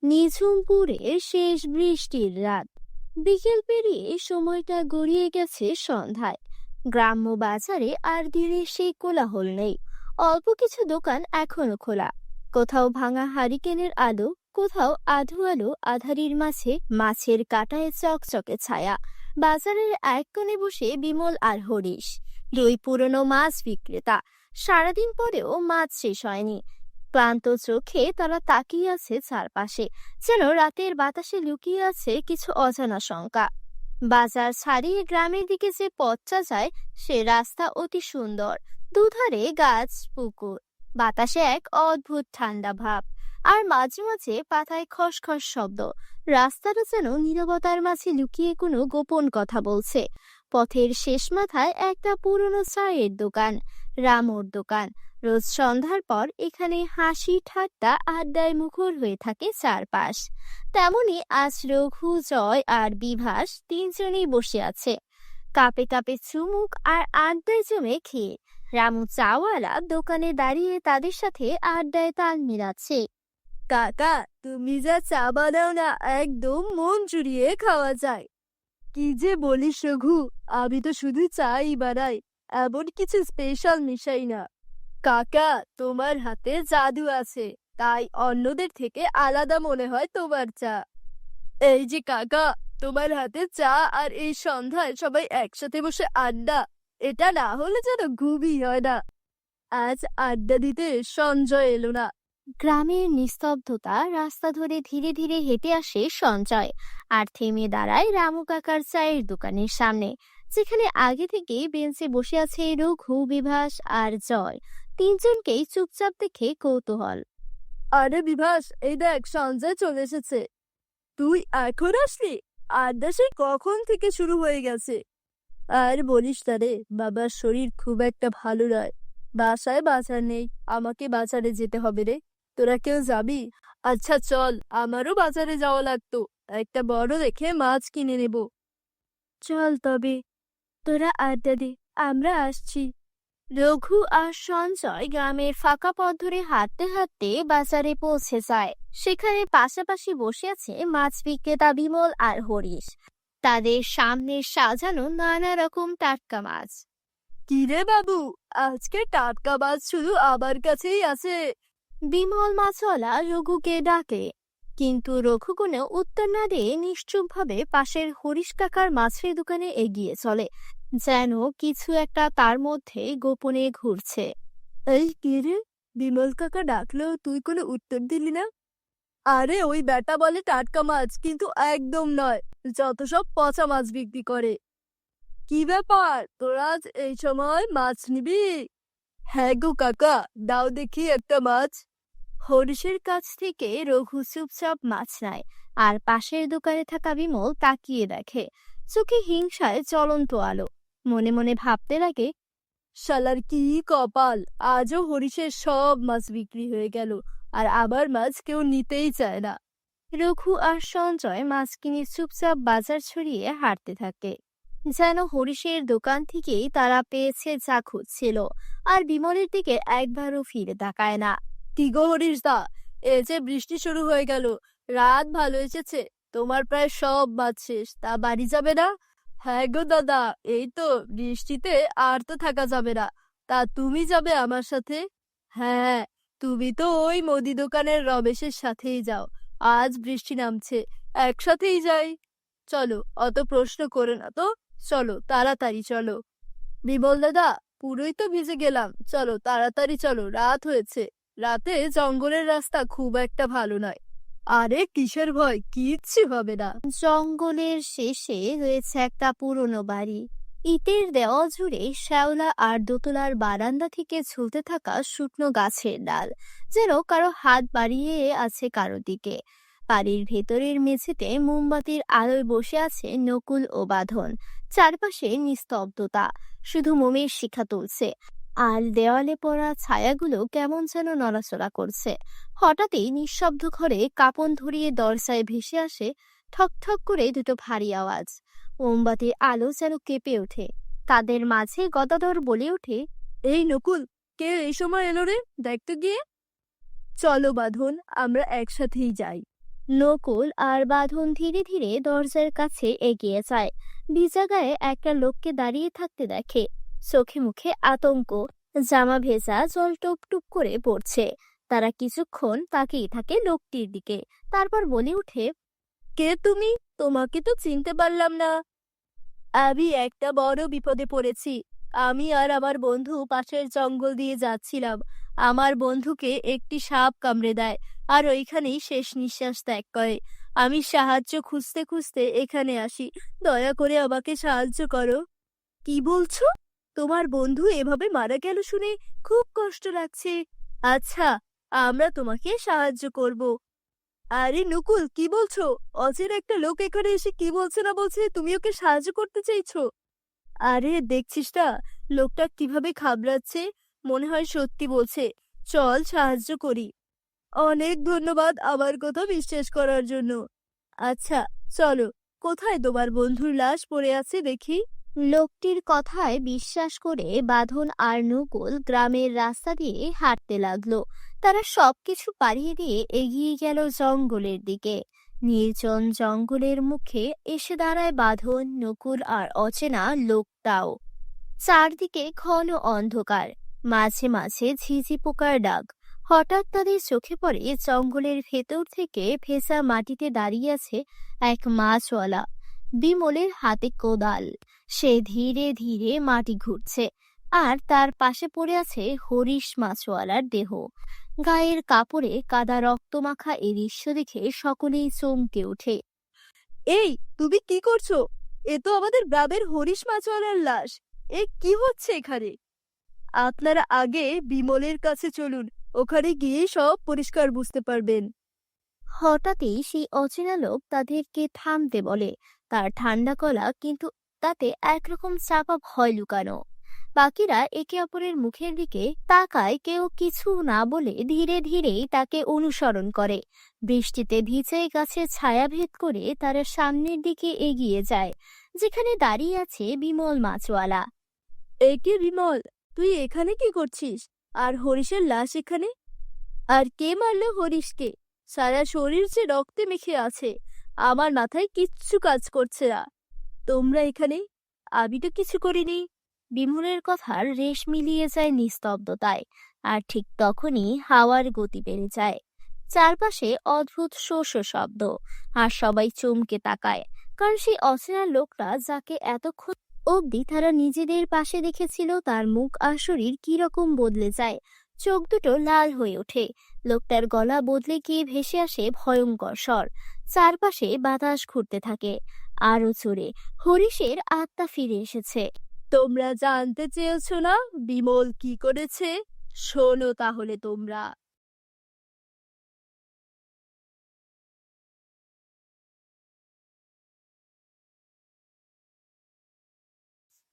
নিঝুমপুরের শেষ বৃষ্টির রাত। বিকেল পেরিয়ে সময়টা গড়িয়ে গেছে সন্ধ্যায়। গ্রাম্য বাজারে আর ধীরে সেই কোলাহল নেই। অল্প কিছু দোকান এখনো খোলা। কোথাও ভাঙা হারিকেনের আলো, কোথাও আধো আলো আধারির মাঝে মাছের কাঁটায় চকচকে ছায়া। বাজারের এক কোণে বসে বিমল আর হরিশ, দুই পুরনো মাছ বিক্রেতা। সারাদিন পরেও মাছ শেষ হয়নি। ক্লান্ত চোখে তারা তাকিয়ে আছে চারপাশে, যেন রাতের বাতাসে লুকিয়ে আছে কিছু অজানা শঙ্কা। বাজার ছাড়িয়ে গ্রামের দিকে যে পথটা যায়, সে রাস্তা অতি সুন্দর। দুধারে গাছ, পুকুর, বাতাসে এক অদ্ভুত ঠান্ডা ভাব। আর মাঝে মাঝে পাতায় খসখস শব্দ। রাস্তাটা যেন নীরবতার মাঝে লুকিয়ে কোনো গোপন কথা বলছে। পথের শেষ মাথায় একটা পুরনো চায়ের দোকান, রামুর দোকান। রোজ সন্ধ্যার পর এখানে হাসি ঠাট্টা আড্ডায় মুখর হয়ে থাকে চারপাশ। তেমনি আজ রঘু, জয় আর বিভাস তিনজনেই বসে আছে, কাপে কাপে চুমুক আর আড্ডায় জমে খেয়ে। রামু চাওয়ালা দোকানে দাঁড়িয়ে তাদের সাথে আড্ডায় তাল মিলাচ্ছে। কাকা, তুমি যা চা বানাও না, একদম মন জুড়িয়ে খাওয়া যায়। কি যে বলিস রঘু, আমি তো শুধু চাই বানাই, এমন কিছু স্পেশাল মিশাই না। কাকা, তোমার হাতে জাদু আছে, তাই অন্যদের থেকে আলাদা মনে হয় তোমার চা। এই যে কাকা, তোমার হাতে চা আর এই সন্ধ্যায় সবাই একসাথে বসে আড্ডা, এটা না হলে যেন ঘুমই হয় না। আজ আড্ডা দিতে সঞ্জয় এলো না। গ্রামের নিস্তব্ধতা। রাস্তা ধরে ধীরে ধীরে হেঁটে আসে সঞ্জয়, আর থেমে দাঁড়ায় রামু কাকার চায়ের দোকানের সামনে, যেখানে আগে থেকেই বেঞ্চে বসে আছে রঘু, বিভাস আর জয়। তিনজনকেই চুপচাপ দেখে কৌতূহল। আরে বিভাস, এই দেখ সঞ্জয় চলে এসেছে। তুই এখন আসলি? আড্ডা সেই কখন থেকে শুরু হয়ে গেছে। আর বলিস না রে, বাবার শরীর খুব একটা ভালো নয়। বাসায় বাজার নেই, আমাকে বাজারে যেতে হবে রে। তোরা কেউ যাবি? আচ্ছা চল, আমারও বাজারে যাওয়া লাগতো। একটা বড় দেখে মাছ কিনে নেব। চল তবে, তোরা আড্ডা দে, আমরা আসছি। রঘু আর সঞ্জয় গ্রামের ফাঁকা পথ ধরে হাঁটতে হাঁটতে বাজারে পৌঁছে যায়। সেখানে পাশাপাশি বসে আছে মাছ বিক্রেতা বিমল আর হরিশ। তাদের সামনে সাজানো নানা রকম টাটকা মাছ। কি রে বাবু, আজকে টাটকা মাছ শুধু আমার কাছেই আছে। বিমল মাছওয়ালা রঘুকে ডাকে, কিন্তু রঘু কোনো উত্তর না দিয়ে নিশ্চুপভাবে পাশের হরিশ কাকার মাছের দোকানে এগিয়ে চলে, যেন কিছু একটা তার মধ্যে গোপনে ঘুরছে। এই কি রে, বিমল কাকা ডাকলো, তুই কোনো উত্তর দিলি না? আরে ওই বেটা বলে টাটকা মাছ, কিন্তু একদম নয়, যত সব পচা মাছ বিক্রি করে। কি ব্যাপার, তোরা আজ এই সময় মাছ নিবি? হ্যাঁ গো কাকা, দাও দেখি একটা মাছ। হরিশের কাছ থেকে রঘু চুপচাপ মাছ নেয়, আর পাশের দোকানে থাকা বিমল তাকিয়ে দেখে, চোখে হিংসায় জ্বলন্ত আলো। মনে মনে ভাবতে লাগে, শালার কি কপাল, আজও হরিশের সব মাছ বিক্রি হয়ে গেল, আর আবার মাছ কেউ নিতেই চায় না। রঘু আর সঞ্জয় মাছ কিনে চুপচাপ বাজার ছড়িয়ে হাঁটতে থাকে, যেন হরিশের দোকান থেকেই তারা পেয়েছে যা খুঁজছিল, আর বিমলের দিকে একবারও ফিরে তাকায় না। কি গো হরিশ দা, এই যে বৃষ্টি শুরু হয়ে গেল, রাত ভালো এসেছে, তোমার প্রায় সব মাছ শেষ, তা বাড়ি যাবে না? হ্যাঁ গো দাদা, এই তো বৃষ্টিতে আর তো থাকা যাবে না। তা তুমি যাবে আমার সাথে? হ্যাঁ, তুমি তো ওই মুদি দোকানের রমেশের সাথেই যাও। আজ বৃষ্টি নামছে, একসাথেই যাই। চলো, অত প্রশ্ন করো না তো, চলো তাড়াতাড়ি চলো। বিমল দাদা, পুরোই তো ভিজে গেলাম, চলো তাড়াতাড়ি চলো, রাত হয়েছে। রাতে জঙ্গলের রাস্তা খুব একটা ভালো নয়। আরে কিসের ভয়, কিচ্ছু হবে না। জঙ্গলের শেষে রয়েছে একটা পুরনো বাড়ি। ইটের দেওয়া জুড়ে শ্যাওলা আর দোতলার বারান্দা থেকে ঝুলতে থাকা শুকনো গাছের ডাল, যেন কারো হাত বাড়িয়ে আছে কারো দিকে। বাড়ির ভেতরের মেঝেতে মোমবাতির আলোয় বসে আছে নকুল ও বাঁধন। চারপাশে নিস্তব্ধতা, শুধু মোমের শিখা তুলছে, আর দেওয়ালে পড়া ছায়াগুলো কেমন যেন নড়াচড়া করছে। হঠাৎই নিঃশব্দ ঘরে কাঁপন ধরিয়ে দরজায় ভেসে আসে ঠক ঠক করে দুটো ভারী আওয়াজ। মোমবাতির আলো যেন কেঁপে ওঠে। তাদের মাঝে গদাধর বলে ওঠে, এই নকুল, কে এই সময় এলো রে, দেখতে গিয়ে। চলো বাঁধন, আমরা একসাথেই যাই। নকুল আর বাঁধন ধীরে ধীরে দরজার কাছে এগিয়ে যায়। ভিজা গায়ে একটা লোককে দাঁড়িয়ে থাকতে দেখে, চোখে মুখে আতঙ্ক, জামা ভেজা, জল টুপ টুপ করে পড়ছে। তারা কিছুক্ষণ তাকিয়ে থাকে লোকটির দিকে, তারপর বলে ওঠে, কে তুমি? তোমাকে তো চিনতে পারলাম না। আমি একটা বড় বিপদে পড়েছি। আমি আর আমার বন্ধু পাশের জঙ্গল দিয়ে যাচ্ছিলাম। আমার বন্ধুকে একটি সাপ কামড়ে দেয় আর ওইখানেই শেষ নিঃশ্বাস ত্যাগ করে। আমি সাহায্য খুঁজতে খুঁজতে এখানে আসি। দয়া করে আমাকে সাহায্য করো। কি বলছো? তোমার বন্ধু এভাবে মারা গেল শুনে খুব কষ্ট লাগছে। আচ্ছা, আমরা তোমাকে সাহায্য করব। আরে নকুল, কি বলছো? অচেনা একটা লোক এখানে এসে কি বলছে না বলছে, তুমি ওকে সাহায্য করতে চাইছো? আরে দেখছিস না লোকটা কিভাবে ঘাবড়াচ্ছে, মনে হয় সত্যি বলছে। চল সাহায্য করি। অনেক ধন্যবাদ আমার কথা বিশ্বাস করার জন্য। আচ্ছা, চলো। কোথায় তোমার বন্ধুর লাশ পড়ে আছে দেখি? লোকটির কথায় বিশ্বাস করে বাঁধন আর নকুল গ্রামের রাস্তা দিয়ে হাঁটতে লাগলো। তারা সবকিছু পাড়িয়ে দিয়ে এগিয়ে গেল জঙ্গলের দিকে। নির্জন জঙ্গলের মুখে এসে দাঁড়ায় বাঁধন, নকুল আর অচেনা লোকটাও। চারদিকে ঘন অন্ধকার, মাঝে মাঝে ঝিঝি পোকার ডাক। হঠাৎ তাদের চোখে পড়ে জঙ্গলের ভেতর থেকে ভেজা মাটিতে দাঁড়িয়ে আছে এক মাছওয়ালা। বিমলের হাতে কোদাল। সে ধীরে ধীরে মাটি ঘুরছে, আর তার পাশে পড়ে আছে হরিশ মাছওয়ালার দেহ। গায়ের কাপড়ে কাদা রক্তমাখা এই দৃশ্য দেখে সকলেই চমকে ওঠে। এই, তুমি কি করছো? এ তো আমাদের গ্রামের হরিশ মাছওয়ালার লাশ। এ কি হচ্ছে এখানে? আপনারা আগে বিমলের কাছে চলুন, ওখানে গিয়ে সব পরিষ্কার বুঝতে পারবেন। হঠাৎই সেই অচেনা লোক তাদেরকে থামতে বলে। তার ঠান্ডা গলা কিন্তু তাতে একরকম চাপা ভয় লুকানো। বাকিরা একে অপরের মুখের দিকে তাকায়, কেউ কিছু না বলে ধীরে ধীরেই তাকে অনুসরণ করে। বৃষ্টিতে ভিজে গাছের ছায়া ভেদ করে তারা সামনের দিকে এগিয়ে যায়, যেখানে দাঁড়িয়ে আছে বিমল মাছওয়ালা। এই কি বিমল, তুই এখানে কি করছিস? আর হরিশের লাশ এখানে? আর কে মারলো হরিশকে? সারা শরীর যে রক্তে মেখে আছে, আমার মাথায় কিচ্ছু কাজ করছে না। তোমরা এখানে? আমি তো কিছু করিনি। বিমলের কথার রেশ মিলিয়ে যায় নিস্তব্ধতায়। আর ঠিক তখনই হাওয়ার গতি বেড়ে যায়। চারপাশে অদ্ভুত শো শো শব্দ। আর সবাই চমকে তাকায়, কারণ সেই অচেনা লোকটা যাকে এতক্ষণ অবধি তারা নিজেদের পাশে দেখেছিল, তার মুখ আর শরীর কিরকম বদলে যায়। চোখ দুটো লাল হয়ে ওঠে। লোকটার গলা বদলে গিয়ে ভেসে আসে ভয়ঙ্কর স্বর। চারপাশে বাতাস ঘুরতে থাকে আরো জোরে। হরিশের আত্মা ফিরে এসেছে। তোমরা জানতে চেয়েছো না বিমল কি করেছে? শোনো তাহলে তোমরা।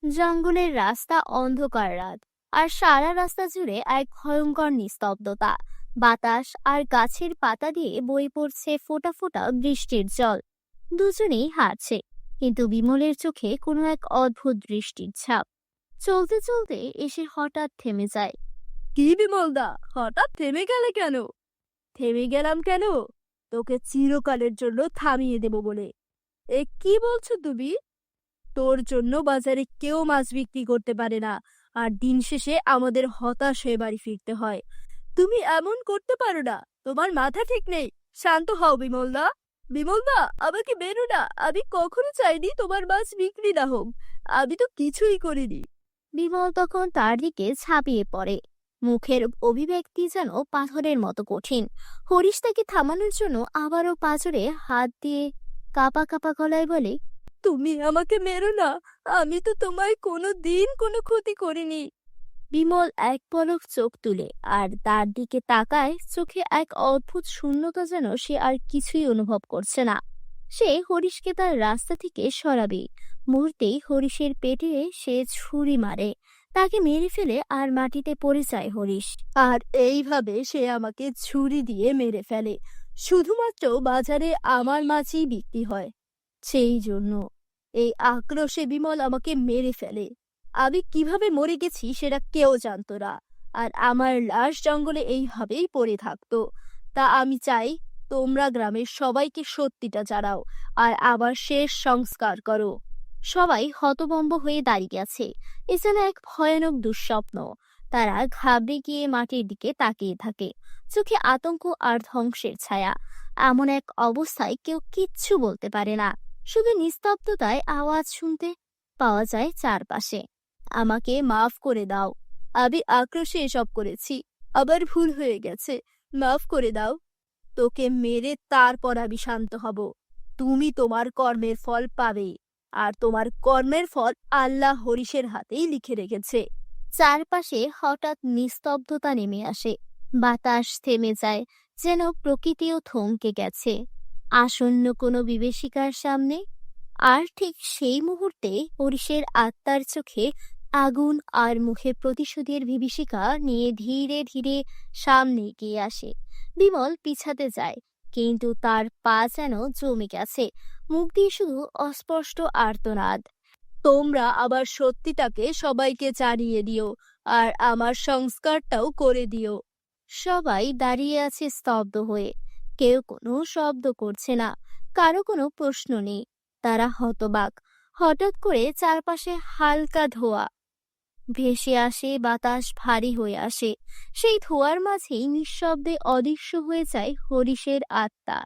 জঙ্গলের রাস্তা, অন্ধকার রাত, আর সারা রাস্তা জুড়ে এক ভয়ঙ্কর নিস্তব্ধতা। বাতাস আর গাছের পাতা দিয়ে বয়ে পড়ছে ফোঁটা ফোঁটা বৃষ্টির জল। দুজনেই হাঁটছে, কিন্তু বিমলের চোখে কোনো এক অদ্ভুত দৃষ্টির ছাপ। চলতে চলতে এসে হঠাৎ থেমে যায়। কি বিমলদা, হঠাৎ থেমে গেলে কেন? থেমে গেলাম কেন? তোকে চিরকালের জন্য থামিয়ে দেব বলে। এ কি বলছো তুমি? তোর জন্য বাজারে কেউ মাছ বিক্রি করতে পারে না, আর দিন শেষে আমাদের হতাশ হয়ে বাড়ি ফিরতে হয়। তুমি এমন করতে পারো না, তোমার মাথা ঠিক নেই। শান্ত হও বিমলদা। বিমলদা, আমাকে বেরো না। আমি কখনো চাইনি তোমার মাছ বিক্রি না হোক। আমি তো কিছুই করিনি। বিমল তখন তার দিকে ঝাঁপিয়ে পড়ে। মুখের অভিব্যক্তি যেন পাথরের মতো কঠিন। হরিশ তাকে থামানোর জন্য আবারও পাঁজরে হাত দিয়ে কাপা কাপা গলায় বলে, তুমি আমাকে মেরো না। আমি তো তোমায় কোনো দিন কোনো ক্ষতি করিনি। বিমল এক পলক চোখ তুলে আর তার দিকে তাকায়। চোখে এক অদ্ভুত শূন্যতা, যেন সে আর কিছুই অনুভব করছে না। সে হরিশকে তার রাস্তা থেকে সরাবে। মুহূর্তেই হরিশের পেটে সে ছুরি মারে। তাকে মেরে ফেলে আর মাটিতে পড়ে যায় হরিশ। আর এইভাবে সে আমাকে ছুরি দিয়ে মেরে ফেলে, শুধুমাত্র বাজারে আমার মাছই বিক্রি হয়। সেই জন্য এই আক্রোশে বিমল আমাকে মেরে ফেলে। আমি কিভাবে মরে গেছি সেটা কেউ জানতো না, আর আমার লাশ জঙ্গলে এইভাবেই পড়ে থাকতো। তা আমি চাই তোমরা গ্রামের সবাইকে সত্যিটা জানাও আর আবার শেষ সংস্কার করো। সবাই হতভম্ব হয়ে দাঁড়িয়ে আছে। এ যেন এক ভয়ানক দুঃস্বপ্ন। তারা ঘাবড়ে গিয়ে মাটির দিকে তাকিয়ে থাকে, চোখে আতঙ্ক আর ধ্বংসের ছায়া। এমন এক অবস্থায় কেউ কিচ্ছু বলতে পারে না, শুধু নিস্তব্ধতায় আওয়াজ শুনতে পাওয়া যায় চারপাশে। আমাকে মাফ করে দাও, আমি আক্রোশে এসব করেছি, আবার ভুল হয়ে গেছে, মাফ করে দাও। তোকে মেরে তারপর আমি শান্ত হব। তুমি তোমার কর্মের ফল পাবে, আর তোমার কর্মের ফল আল্লাহ হরিশের হাতেই লিখে রেখেছে। চারপাশে হঠাৎ নিস্তব্ধতা নেমে আসে। বাতাস থেমে যায়, যেন প্রকৃতিও থমকে গেছে আসন্ন কোনো বিভীষিকার সামনে। আর ঠিক সেই মুহূর্তে হরিশের আত্মার চোখে আগুন আর মুখে প্রতিশোধের বিভীষিকা নিয়ে ধীরে ধীরে সামনে এগিয়ে আসে। বিমল পিছাতে যায়, কিন্তু তার পা যেন জমে গেছে, মুখ দিয়ে শুধু অস্পষ্ট আর্তনাদ। তোমরা আবার সত্যিটাকে সবাইকে জানিয়ে দিও, আর আমার সংস্কারটাও করে দিও। সবাই দাঁড়িয়ে আছে স্তব্ধ হয়ে, কেউ কোনো শব্দ করছে না, কারো কোনো প্রশ্ন নেই। তারা হতবাক। হঠাৎ করে চারপাশে হালকা ধোঁয়া ভেসে আসে, বাতাস ভারী হয়ে আসে। সেই ধোঁয়ার মাঝেই নিঃশব্দে অদৃশ্য হয়ে যায় হরিশের আত্মা।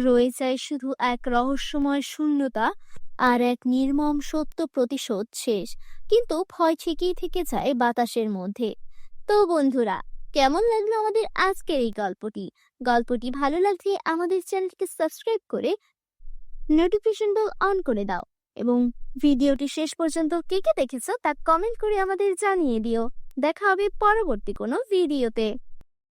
রয়ে যায় শুধু এক রহস্যময় শূন্যতা আর এক নির্মম সত্য, প্রতিশোধ শেষ, কিন্তু ভয় ঠিকই থেকে যায় বাতাসের মধ্যে। তো বন্ধুরা, কেমন লাগলো আমাদের আজকের এই গল্পটি ভালো লাগলে আমাদের চ্যানেলকে সাবস্ক্রাইব করে নোটিফিকেশন বেল অন করে দাও, এবং ভিডিওটি শেষ পর্যন্ত কে কে দেখেছো তা কমেন্ট করে আমাদের জানিয়ে দিও। দেখা হবে পরবর্তী কোনো ভিডিওতে।